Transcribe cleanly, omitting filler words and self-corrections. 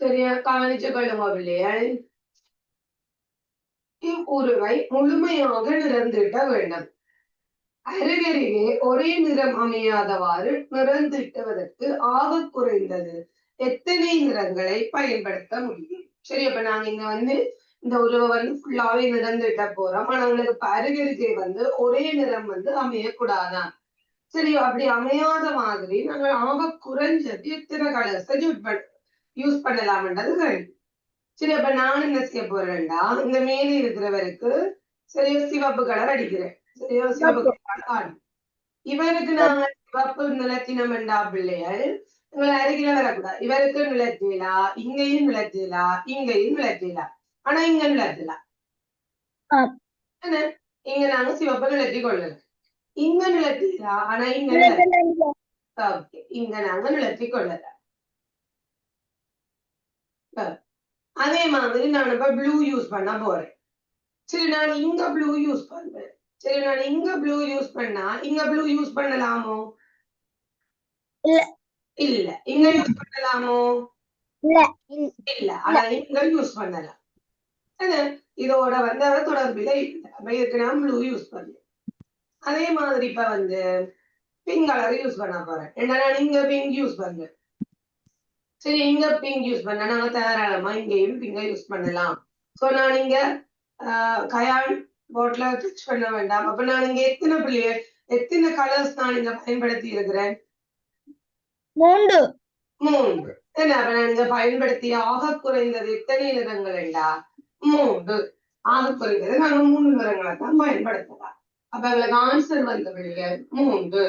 சரியா கவனிச்சு கொள்ளுங்க பிள்ளைகள். இவ்வுருவை முழுமையாக நிறந்திட்ட வேண்டும். அருகருகே ஒரே நிறம் அமையாதவாறு நிறந்திட்டுவதற்கு ஆக குறைந்தது எத்தனை நிறங்களை பயன்படுத்த முடியும்? சரி, அப்ப நாங்க இங்க இந்த உருவை ஃபுல்லாவே நிறந்திட்ட போறோம். ஆனா உங்களுக்கு அருகருகே ஒரே நிறம் அமையக்கூடாதான். சரி, அப்படி அமையாத மாதிரி நாங்க ஆக குறைஞ்சது எத்தனை கலர்ஸை யூஸ் பண்ணலாம்ன்றது கேள்வி. சரி, அப்ப நான் என்ன செய்ய போறேன்டா, இந்த மேலே இருக்கிறவருக்கு சரியா சிவப்பு கலர் அடிக்கிறேன். சரியா சிவப்பு கலர் இவருக்கு நாங்க சிவப்பு நிலத்தினம் என்றா பிள்ளைகள் உங்களை அருகில வரக்கூடாது. இவருக்கு நிலத்தீலா, இங்கேயும் நிலத்தீலா, இங்கேயும் நிலத்தீலா, ஆனா இங்க நிலத்தீலா. இங்க நாங்க சிவப்பு நிலத்தி கொள்ளலாம். இங்க நிலத்தீலா, ஆனா இங்க இங்க நாங்க நிலத்தி கொள்ளலாம். அதே மாதிரி நான் இப்ப ப்ளூ யூஸ் பண்ண போறேன். சரி, நான் இங்க ப்ளூ யூஸ் பண்றேன். சரி, நான் இங்க ப்ளூ யூஸ் பண்ணா இங்க ப்ளூ யூஸ் பண்ணலாமோ? இல்ல. இங்க யூஸ் பண்ணலாமோ? இல்ல. ஆனா இங்க யூஸ் பண்ணலாம். இதோட தொடர்பில இதுக்கு நான் ப்ளூ யூஸ் பண்ணேன். அதே மாதிரி இப்ப பிங்க் கலர் யூஸ் பண்ண போறேன். ஏன்னா நான் இங்க பிங்க் யூஸ் பண்றேன். சரி, இங்க பிங்க் யூஸ் பண்ண நாங்க தாராளமா இங்கேயும் பிங்க யூஸ் பண்ணலாம். சோ நான் இங்க கயான் போட்ல டச் பண்ண வேண்டாம். அப்ப நான் இங்க எத்தனை கலர்ஸ் நான் இங்க பயன்படுத்தி இருக்கிறேன்? 3. என்ன அப்ப நான் இங்க பயன்படுத்திய ஆக குறைந்தது எத்தனை நிறங்கள் என்றா 3. ஆக குறைந்தது நாங்க 3 நிறங்களை தான் பயன்படுத்தலாம். அப்ப அதுல ஆன்சர் பிள்ளைகள் 3.